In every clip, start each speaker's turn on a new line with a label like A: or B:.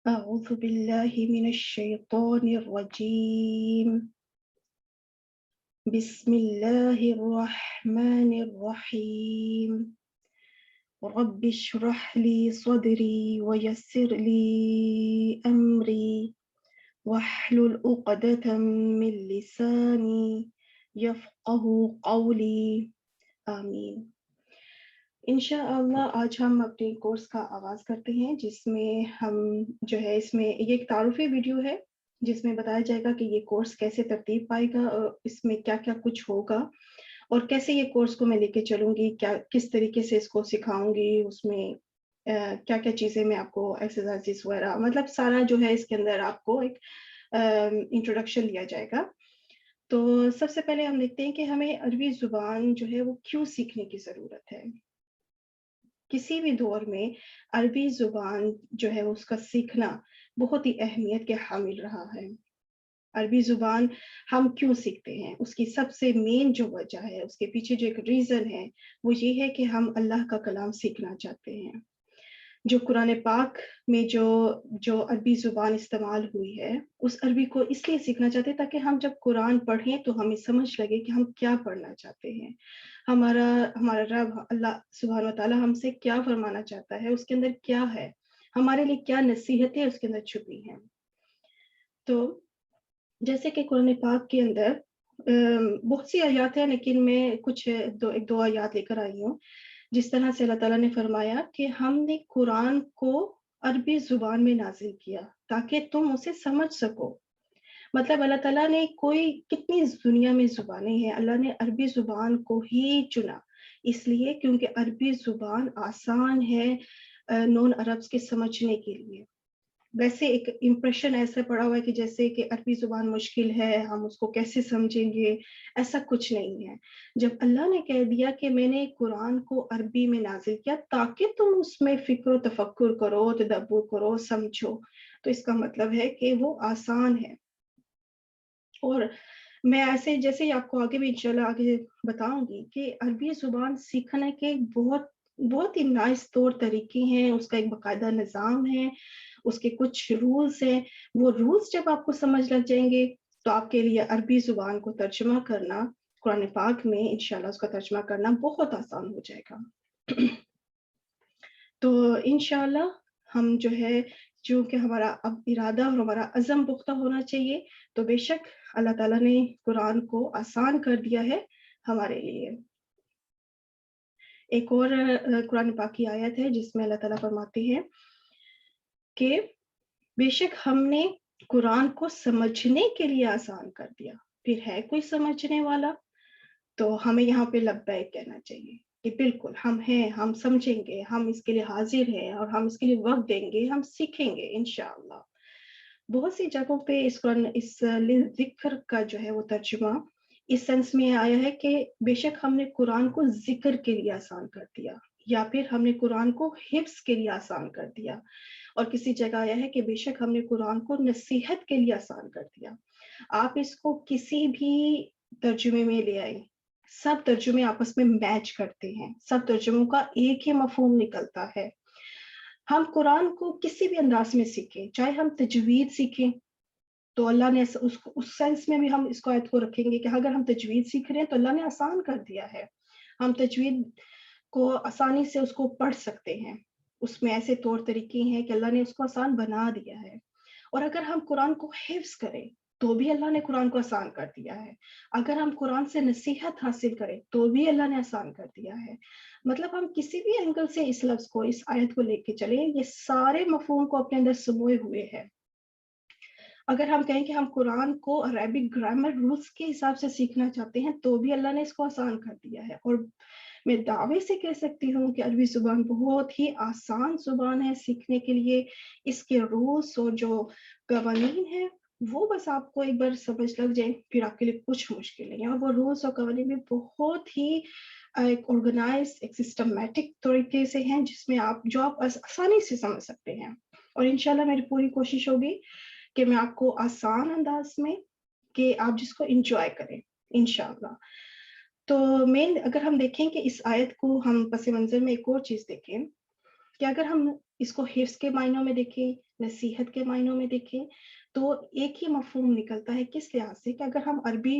A: أعوذ بالله من الشيطان الرجيم. بسم الله الرحمن الرحيم. رب اشرح لي صدري ويسر لي أمري واحلل عقدة من لساني يفقه قولي آمين. इंशाअल्लाह आज हम अपने कोर्स का आगाज़ करते हैं, जिसमें हम जो है इसमें ये एक तारुफ़ी वीडियो है, जिसमें बताया जाएगा कि ये कोर्स कैसे तरतीब पाएगा, इसमें क्या-क्या कुछ होगा और कैसे ये कोर्स को मैं लेके चलूँगी, क्या किस तरीके से इसको सिखाऊँगी, उसमें क्या-क्या चीज़ें मैं आपको एक्सरसाइज़ेज़ वगैरह मतलब सारा जो है इसके अंदर आपको एक इंट्रोडक्शन दिया जाएगा। तो सबसे पहले हम देखते हैं कि हमें अरबी ज़ुबान जो है वो क्यों सीखने की ज़रूरत है। किसी भी दौर में अरबी ज़ुबान जो है उसका सीखना बहुत ही अहमियत के हामिल रहा है। अरबी ज़ुबान हम क्यों सीखते हैं? उसकी सबसे मेन जो वजह है, उसके पीछे जो एक रीज़न है, वो ये है कि हम अल्लाह का कलाम सीखना चाहते हैं। जो कुरान पाक में जो जो अरबी ज़ुबान इस्तेमाल हुई है, उस अरबी को इसलिए सीखना चाहते हैं ताकि हम जब कुरान पढ़ें तो हमें समझ लगे कि हम क्या पढ़ना चाहते हैं। हमारा हमारा रब अल्लाह सुब्हान व तआला हमसे क्या फरमाना चाहता है, उसके अंदर क्या है, हमारे लिए क्या नसीहतें उसके अंदर छुपी हैं। तो जैसे कि कुरान पाक के अंदर बहुत सी आयत हैं, लेकिन मैं कुछ 1-2 आयत लेकर आई हूँ। जिस तरह से अल्लाह ताला ने फरमाया कि हमने कुरान को अरबी ज़ुबान में नाज़िल किया ताकि तुम उसे समझ सको। मतलब अल्लाह ताला ने कोई कितनी दुनिया में ज़ुबानें हैं, अल्लाह ने अरबी ज़ुबान को ही चुना। इसलिए क्योंकि अरबी ज़ुबान आसान है नॉन अरब्स के समझने के लिए। वैसे एक इम्प्रेशन ऐसा पड़ा हुआ है कि जैसे कि अरबी ज़ुबान मुश्किल है, हम उसको कैसे समझेंगे, ऐसा कुछ नहीं है। जब अल्लाह ने कह दिया कि मैंने कुरान को अरबी में नाज़िल किया ताकि तुम उसमें फ़िक्र तफ़क्कुर करो, तदब्बुर करो, समझो, तो इसका मतलब है कि वो आसान है। और मैं ऐसे जैसे ही आपको आगे भी इंशाल्लाह आगे बताऊँगी कि अरबी ज़ुबान सीखने के बहुत बहुत ही नाइस तौर तरीके हैं, उसका एक बाकायदा निज़ाम है, उसके कुछ रूल्स हैं। वो रूल्स जब आपको समझ लग जाएँगे, तो आपके लिए अरबी ज़ुबान को तर्जुमा करना, कुरान पाक में इंशाल्लाह उसका तर्जुमा करना बहुत आसान हो जाएगा। तो इंशाल्लाह हम जो है चूँकि हमारा अब इरादा और हमारा अज़्म पुख्ता होना चाहिए, तो बेशक अल्लाह ताला ने कुरान को आसान कर दिया है हमारे लिए। एक और कुरान पाक की आयत है जिसमें अल्लाह ताला फरमाते हैं कि बेशक हमने कुरान को समझने के लिए आसान कर दिया। फिर है कोई समझने वाला? तो हमें यहाँ पे लब्बैक कहना चाहिए कि बिल्कुल हम हैं, हम समझेंगे, हम इसके लिए हाज़िर हैं और हम इसके लिए वक़्त देंगे, हम सीखेंगे इंशाअल्लाह। बहुत सी जगहों पे इस ज़िक्र का जो है वो तर्जुमा इस सेंस में आया है कि बेशक हमने कुरान को ज़िक्र के लिए आसान कर दिया या फिर हमने कुरान को हिफ्ज़ के लिए आसान कर दिया और किसी जगह आया है कि बेशक हमने कुरान को नसीहत के लिए आसान कर दिया। आप इसको किसी भी तर्जुमे में ले आएँ, सब तर्जुमे आपस में मैच करते हैं, सब तर्जुमों का एक ही मफ़हूम निकलता है। हम कुरान को किसी भी अंदाज़ में सीखें, चाहे हम तजवीद सीखें, तो अल्लाह ने उसको उस सेंस में भी हम इसको आयत को रखेंगे कि अगर हम तजवीद सीख रहे हैं, तो अल्लाह ने आसान कर दिया है। हम तजवीद को आसानी से उसको पढ़ सकते हैं। उसमें ऐसे तौर तरीके हैं कि अल्लाह ने उसको आसान बना दिया है। और अगर हम कुरान को हिफ्ज़ करें, तो भी अल्लाह ने कुरान को आसान कर दिया है। अगर हम कुरान से नसीहत हासिल करें, तो भी अल्लाह ने आसान कर दिया है। मतलब हम किसी भी एंगल से इस लफ्ज़ को, इस आयत को लेके चलें, ये सारे मफ़हूम को अपने अंदर समोए हुए है। अगर हम कहें कि हम कुरान को अरेबिक ग्रामर रूल्स के हिसाब से सीखना चाहते हैं, तो भी अल्लाह ने इसको आसान कर दिया है और मैं दावे से कह सकती हूँ कि अरबी ज़ुबान बहुत ही आसान ज़ुबान है सीखने के लिए। इसके रूल्स और जो कवानीन हैं, वो बस आपको एक बार समझ लग जाए, फिर आपके लिए कुछ मुश्किल नहीं है और वो रूल्स और कवानीन भी बहुत ही एक ऑर्गनाइज़्ड, एक सिस्टमैटिक तरीके से हैं, जिसमें आप आसानी से समझ सकते हैं और इंशाल्लाह मेरी पूरी कोशिश होगी कि मैं आपको आसान अंदाज में कि आप जिसको एन्जॉय करें, इंशाअल्लाह। तो मेन अगर हम देखें कि इस आयत को हम पस-ए-मंज़र में एक और चीज़ देखें کہ اگر हम इसको हिफ्ज़ के मायनों में देखें, नसीहत के मायनों में देखें, तो एक ही मफ़हूम निकलता है। किस लिहाज़ से कि अगर हम अरबी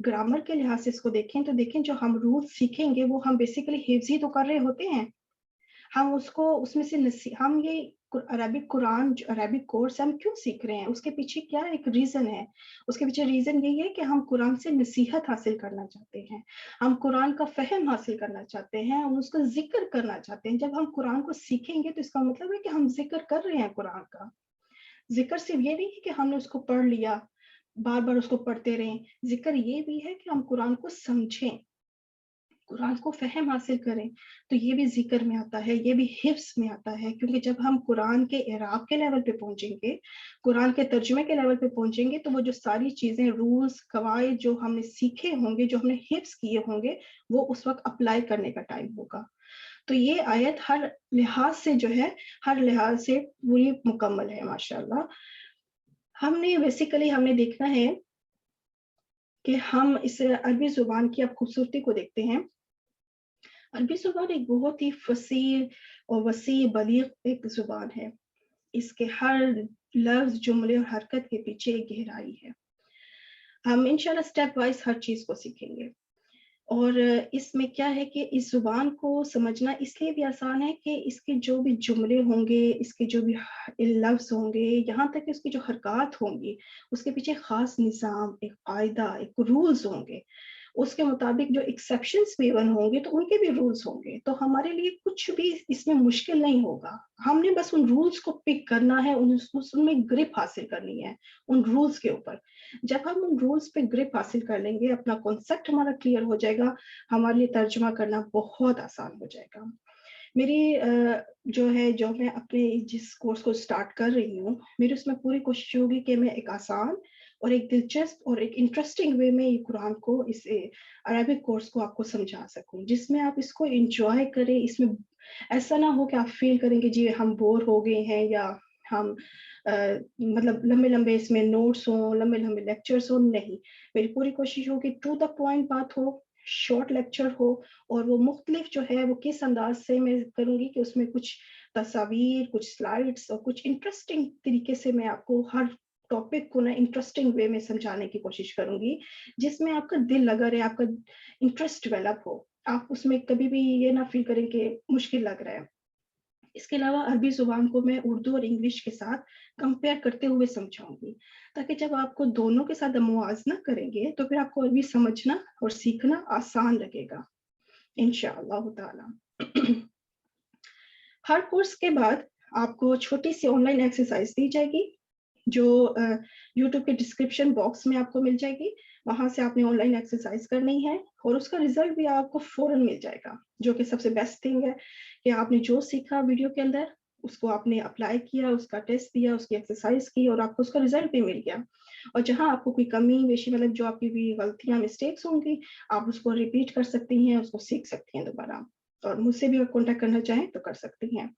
A: ग्रामर के लिहाज़ से इसको देखें, तो देखें जो हम रूल्स सीखेंगे वो हम बेसिकली हिफ्ज़ ही तो कर रहे होते हैं। हम उसको उसमें से हम ये अरबिक कुरान जो अरबिक कोर्स हम क्यों सीख रहे हैं, उसके पीछे क्या एक रीज़न है। उसके पीछे रीज़न यही है कि हम कुरान से नसीहत हासिल करना चाहते हैं, हम कुरान का फ़हम हासिल करना चाहते हैं, हम उसका ज़िक्र करना चाहते हैं। जब हम कुरान को सीखेंगे तो इसका मतलब है कि हम ज़िक्र कर रहे हैं कुरान का। ज़िक्र सिर्फ़ ये नहीं है कि हमने उसको पढ़ लिया, बार-बार उसको पढ़ते रहें। ज़िक्र ये भी है कि हम कुरान को समझें, कुरान को फ़हम हासिल करें, तो ये भी ज़िक्र में आता है, ये भी हिफ्ज़ में आता है, क्योंकि जब हम कुरान के इराब के लेवल पे पहुँचेंगे, कुरान के तर्जुमे के लेवल पे पहुँचेंगे, तो वो जो सारी चीज़ें, रूल्स, कवाइद जो हमने सीखे होंगे, जो हमने हिफ्ज़ किए होंगे, वो उस वक़्त अप्लाई करने का टाइम होगा। तो ये आयत हर लिहाज़ से जो है, हर लिहाज़ से पूरी मुकम्मल है माशाअल्लाह। हमने देखना है कि हम इस अरबी ज़ुबान की अब खूबसूरती को देखते हैं। अरबी ज़ुबान एक बहुत ही फ़सीह और वसीह बलीग़ एक ज़ुबान है। इसके हर लफ्ज़, जुमले और हरकत के पीछे एक गहराई है। हम इंशाअल्लाह स्टेप वाइज़ हर चीज़ को सीखेंगे। और इसमें क्या है कि इस ज़ुबान को समझना इसलिए भी आसान है कि इसके जो भी जुमले होंगे, इसके जो भी लफ्ज़ होंगे, यहाँ तक कि उसकी जो हरकत होंगी, उसके पीछे ख़ास निज़ाम, एक कायदा, एक रूल्स होंगे। उसके मुताबिक जो एक्सेप्शंस भी इवन होंगे, तो उनके भी रूल्स होंगे। तो हमारे लिए कुछ भी इसमें मुश्किल नहीं होगा। हमने बस उन रूल्स को पिक करना है, उनमें ग्रिप हासिल करनी है, उन रूल्स के ऊपर। जब हम उन रूल्स पे ग्रिप हासिल कर लेंगे, अपना कॉन्सेप्ट हमारा क्लियर हो जाएगा, हमारे लिए तर्जुमा करना बहुत आसान हो जाएगा। मेरी जो मैं अपने जिस कोर्स को स्टार्ट कर रही हूँ, मेरी उसमें पूरी कोशिश होगी कि मैं एक आसान और एक दिलचस्प और एक इंटरेस्टिंग वे में ये कुरान को, इस अरबिक कोर्स को आपको समझा सकूँ, जिसमें आप इसको एन्जॉय करें। इसमें ऐसा ना हो कि आप फ़ील करेंगे जी हम बोर हो गए हैं, या हम मतलब लंबे-लंबे इसमें नोट्स हों, लंबे-लंबे लेक्चर्स हों, नहीं। मेरी पूरी कोशिश हो कि टू द पॉइंट बात हो, शॉर्ट लेक्चर हो, और वो मुख्तलिफ जो है वो किस अंदाज़ से मैं करूँगी कि उसमें कुछ तस्वीर, कुछ स्लाइड्स और कुछ इंटरेस्टिंग तरीके से मैं आपको हर टॉपिक को ना इंटरेस्टिंग वे में समझाने की कोशिश करूँगी, जिसमें आपका दिल लगा रहे, आपका इंटरेस्ट डेवलप हो। आप उसमें कभी भी ये ना फ़ील करें कि मुश्किल लग रहा है। इसके अलावा अरबी ज़ुबान को मैं उर्दू और इंग्लिश के साथ कंपेयर करते हुए समझाऊँगी, ताकि जब आपको दोनों के साथ मुवाज़ना करेंगे, तो फिर आपको अरबी समझना और सीखना आसान लगेगा, इंशाअल्लाह ताला। हर कोर्स के बाद आपको छोटी-सी ऑनलाइन एक्सरसाइज़ दी जाएगी, जो यूट्यूब के डिस्क्रिप्शन बॉक्स में आपको मिल जाएगी। वहाँ से आपने ऑनलाइन एक्सरसाइज़ करनी है और उसका रिज़ल्ट भी आपको फ़ौरन मिल जाएगा, जो कि सबसे बेस्ट थिंग है कि आपने जो सीखा वीडियो के अंदर, उसको आपने अप्लाई किया, उसका टेस्ट दिया, उसकी एक्सरसाइज़ की और आपको उसका रिज़ल्ट भी मिल गया। और जहाँ आपको कोई कमी-पेशी, मतलब जो आपकी भी गलतियाँ, मिस्टेक्स होंगी, आप उसको रिपीट कर सकती हैं, उसको सीख सकती हैं दोबारा। और मुझसे भी अगर कॉन्टैक्ट करना चाहें तो कर सकती हैं।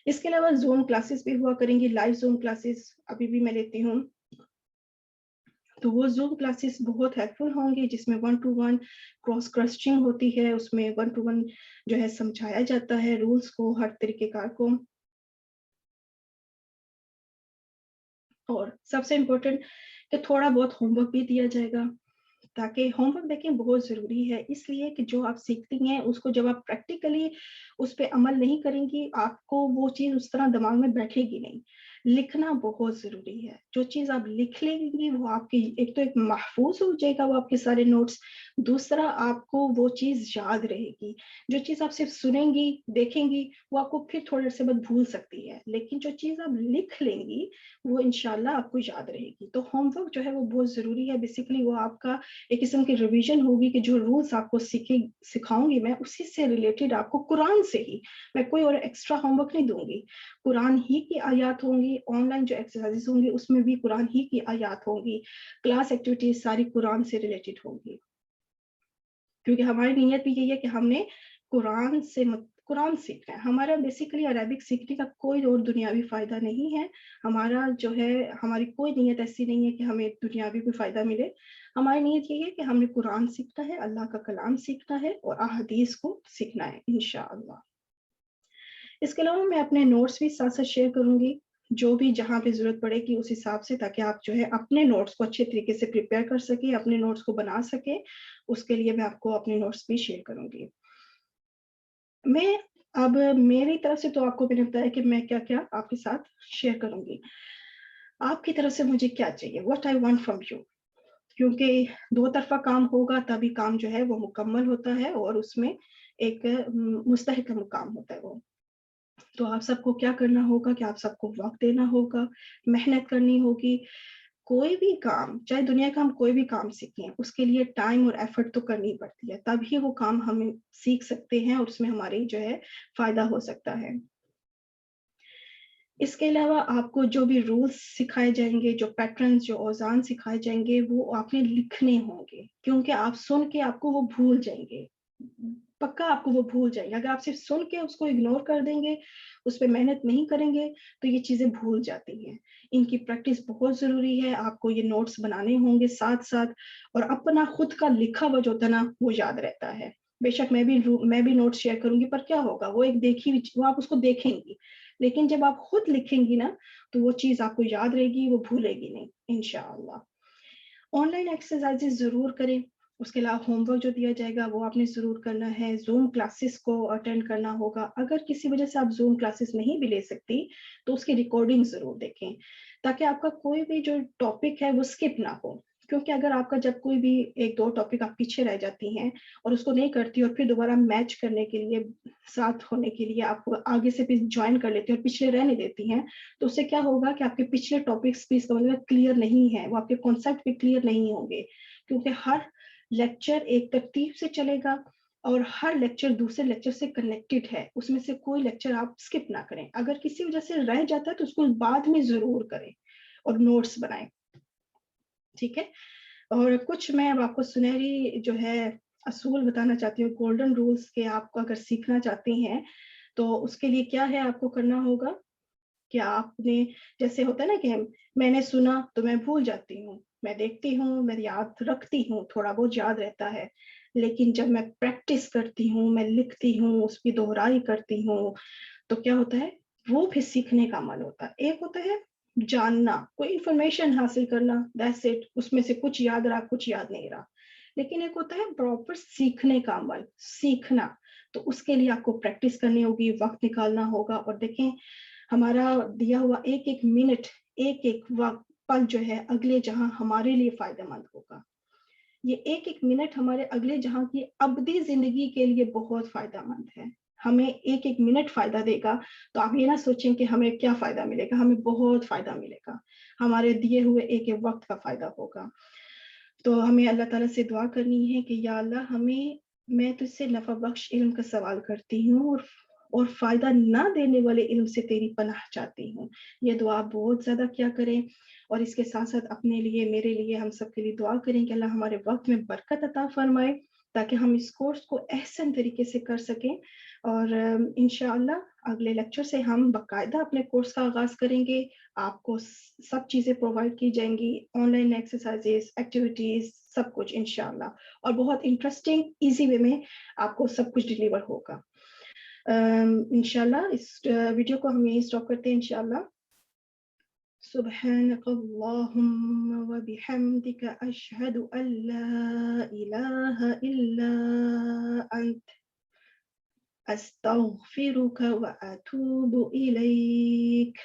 A: इसके अलावा ज़ूम क्लासेस भी हुआ करेंगी, लाइव ज़ूम क्लासेस अभी भी मैं लेती हूँ। तो वो ज़ूम क्लासेस बहुत हेल्पफुल होंगी, जिसमें one two one cross questioning होती है, उसमें वन टू वन जो है समझाया जाता है रूल्स को, हर तरीक़ेकार को। और सबसे इम्पोर्टेंट कि थोड़ा बहुत होमवर्क भी दिया जाएगा, ताकि होमवर्क देखें बहुत ज़रूरी है, इसलिए कि जो आप सीखती हैं उसको जब आप प्रैक्टिकली उस पे अमल नहीं करेंगी, आपको वो चीज़ उस तरह दिमाग में बैठेगी नहीं। लिखना बहुत ज़रूरी है, जो चीज़ आप लिख लेंगी वो आपकी एक तो एक महफ़ूज़ हो जाएगा वो आपके सारे नोट्स, दूसरा आपको वो चीज़ याद रहेगी। जो चीज़ आप सिर्फ़ सुनेंगी, देखेंगी, वो आपको फिर थोड़े से बाद भूल सकती है, लेकिन जो चीज़ आप लिख लेंगी, वो इंशाअल्लाह आपको याद रहेगी। तो होमवर्क जो है वो बहुत ज़रूरी है, बेसिकली वो आपका एक किस्म की रिवीजन होगी कि जो रूल्स आपको सिखाऊँगी मैं, उसी से रिलेटेड आपको कुरान से ही, मैं कोई और एक्स्ट्रा होमवर्क नहीं दूँगी। कुरान ही की आयत होंगी, ऑनलाइन जो एक्सरसाइज़ेज़ होंगी उसमें भी कुरान ही की आयत होंगी, क्लास एक्टिविटीज़ सारी कुरान से रिलेटेड होंगी। क्योंकि हमारी नीयत भी यही है कि हमने कुरान सीखना है। हमारा बेसिकली अरेबिक सीखने का कोई और दुनियावी फ़ायदा नहीं है। हमारा जो है, हमारी कोई नीयत ऐसी नहीं है कि हमें दुनियावी कोई फ़ायदा मिले। हमारी नीयत यही है कि हमने कुरान सीखना है, अल्लाह का कलाम सीखना है और अहादीस को सीखना है इंशाअल्लाह। اس کے علاوہ میں اپنے نوٹس بھی ساتھ ساتھ شیئر کروں گی، جو بھی جہاں پہ ضرورت پڑے گی اس حساب سے، تاکہ آپ جو ہے اپنے نوٹس کو اچھے طریقے سے پریپیئر کر سکیں، اپنے نوٹس کو بنا سکیں. اس کے لیے میں آپ کو اپنے نوٹس بھی شیئر کروں گی. میں اب میری طرف سے تو آپ کو میں نے بتایا کہ میں کیا کیا آپ کے ساتھ شیئر کروں گی. آپ کی طرف سے مجھے کیا چاہیے، what I want from you, کیونکہ دو طرفہ کام ہوگا تبھی کام جو ہے وہ مکمل ہوتا ہے، اور اس میں ایک مستحکم کام ہوتا ہے وہ. تو آپ سب کو کیا کرنا ہوگا کہ آپ سب کو وقت دینا ہوگا، محنت کرنی ہوگی. کوئی بھی کام، چاہے دنیا کا ہم کوئی بھی کام سیکھیں، اس کے لیے ٹائم اور ایفرٹ تو کرنی پڑتی ہے، تبھی وہ کام ہمیں سیکھ سکتے ہیں اور اس میں ہماری جو ہے فائدہ ہو سکتا ہے. اس کے علاوہ آپ کو جو بھی رولز سکھائے جائیں گے، جو پیٹرنز، جو اوزان سکھائے جائیں گے، وہ آپ نے لکھنے ہوں گے، کیونکہ آپ سن کے آپ کو وہ بھول جائیں گے، پکا آپ کو وہ بھول جائیں گے. اگر آپ صرف سن کے اس کو اگنور کر دیں گے، اس پہ محنت نہیں کریں گے، تو یہ چیزیں بھول جاتی ہیں. ان کی پریکٹس بہت ضروری ہے. آپ کو یہ نوٹس بنانے ہوں گے ساتھ ساتھ، اور اپنا خود کا لکھا ہوا جو ہوتا ہے نا، وہ یاد رہتا ہے. بے شک میں بھی نوٹس شیئر کروں گی، پر کیا ہوگا، وہ ایک دیکھی ہوئی، وہ آپ اس کو دیکھیں گی، لیکن جب آپ خود لکھیں گی نا، تو وہ چیز آپ کو یاد رہے گی، وہ بھولے گی نہیں انشاءاللہ. آن لائن ایکسرسائز ضرور کریں. اس کے علاوہ ہوم ورک جو دیا جائے گا وہ آپ نے ضرور کرنا ہے. زوم کلاسز کو اٹینڈ کرنا ہوگا. اگر کسی وجہ سے آپ زوم کلاسز نہیں بھی لے سکتی تو اس کی ریکارڈنگ ضرور دیکھیں، تاکہ آپ کا کوئی بھی جو ٹاپک ہے وہ اسکپ نہ ہو. کیونکہ اگر آپ کا جب کوئی بھی ایک دو ٹاپک آپ پیچھے رہ جاتی ہیں اور اس کو نہیں کرتی اور پھر دوبارہ میچ کرنے کے لیے، ساتھ ہونے کے لیے آپ آگے سے بھی جوائن کر لیتی ہیں اور پچھلے رہنے دیتی ہیں، تو اس سے کیا ہوگا کہ آپ کے پچھلے ٹاپکس بھی اس کا مطلب کلیئر نہیں ہے، وہ آپ کے کانسیپٹ بھی کلیئر نہیں ہوں گے. کیونکہ ہر لیکچر ایک ترتیب سے چلے گا اور ہر لیکچر دوسرے لیکچر سے کنیکٹڈ ہے. اس میں سے کوئی لیکچر آپ اسکپ نہ کریں. اگر کسی وجہ سے رہ جاتا ہے تو اس کو بعد میں ضرور کریں اور نوٹس بنائیں. ٹھیک ہے. اور کچھ میں اب آپ کو سنہری جو ہے اصول بتانا چاہتی ہوں، گولڈن رولز کے. آپ کو اگر سیکھنا چاہتی ہیں تو اس کے لیے کیا ہے آپ کو کرنا ہوگا کہ آپ نے، جیسے ہوتا ہے نا کہ میں نے سنا تو میں بھول جاتی ہوں، میں دیکھتی ہوں، میں یاد رکھتی ہوں، تھوڑا بہت یاد رہتا ہے، لیکن جب میں پریکٹس کرتی ہوں، میں لکھتی ہوں، اس کی دہرائی کرتی ہوں، تو کیا ہوتا ہے، وہ پھر سیکھنے کا عمل ہوتا ہے. ایک ہوتا ہے جاننا، کوئی انفارمیشن حاصل کرنا، دیٹس اٹ، اس میں سے کچھ یاد رہا، کچھ یاد نہیں رہا. لیکن ایک ہوتا ہے پراپر سیکھنے کا عمل، سیکھنا. تو اس کے لیے آپ کو پریکٹس کرنی ہوگی، وقت نکالنا ہوگا. اور دیکھیں ہمارا دیا ہوا ایک ایک منٹ، ایک ایک وقت، پل جو ہے اگلے جہاں ہمارے لیے فائدہ مند ہوگا. یہ ایک ایک منٹ ہمارے اگلے جہاں کی ابدی زندگی کے لیے بہت فائدہ مند ہے. ہمیں ایک ایک منٹ فائدہ دے گا. تو آپ یہ نہ سوچیں کہ ہمیں کیا فائدہ ملے گا، ہمیں بہت فائدہ ملے گا. ہمارے دیے ہوئے ایک ایک وقت کا فائدہ ہوگا. تو ہمیں اللہ تعالیٰ سے دعا کرنی ہے کہ یا اللہ میں تجھ سے نفع بخش علم کا سوال کرتی ہوں، اور فائدہ نہ دینے والے علم سے تیری پناہ چاہتی ہوں. یہ دعا بہت زیادہ کیا کریں. اور اس کے ساتھ ساتھ اپنے لیے، میرے لیے، ہم سب کے لیے دعا کریں کہ اللہ ہمارے وقت میں برکت عطا فرمائے، تاکہ ہم اس کورس کو احسن طریقے سے کر سکیں. اور انشاءاللہ اگلے لیکچر سے ہم باقاعدہ اپنے کورس کا آغاز کریں گے. آپ کو سب چیزیں پرووائڈ کی جائیں گی، آن لائن ایکسرسائزز، ایکٹیویٹیز، سب کچھ انشاءاللہ، اور بہت انٹرسٹنگ ایزی وے میں آپ کو سب کچھ ڈیلیور ہوگا. انشاءاللہ اس ویڈیو کو ہم یہیں اسٹاپ کرتے ہیں انشاءاللہ. سبحانك اللهم وبحمدك أشهد أن لا إله إلا أنت أستغفرك وأتوب إليك.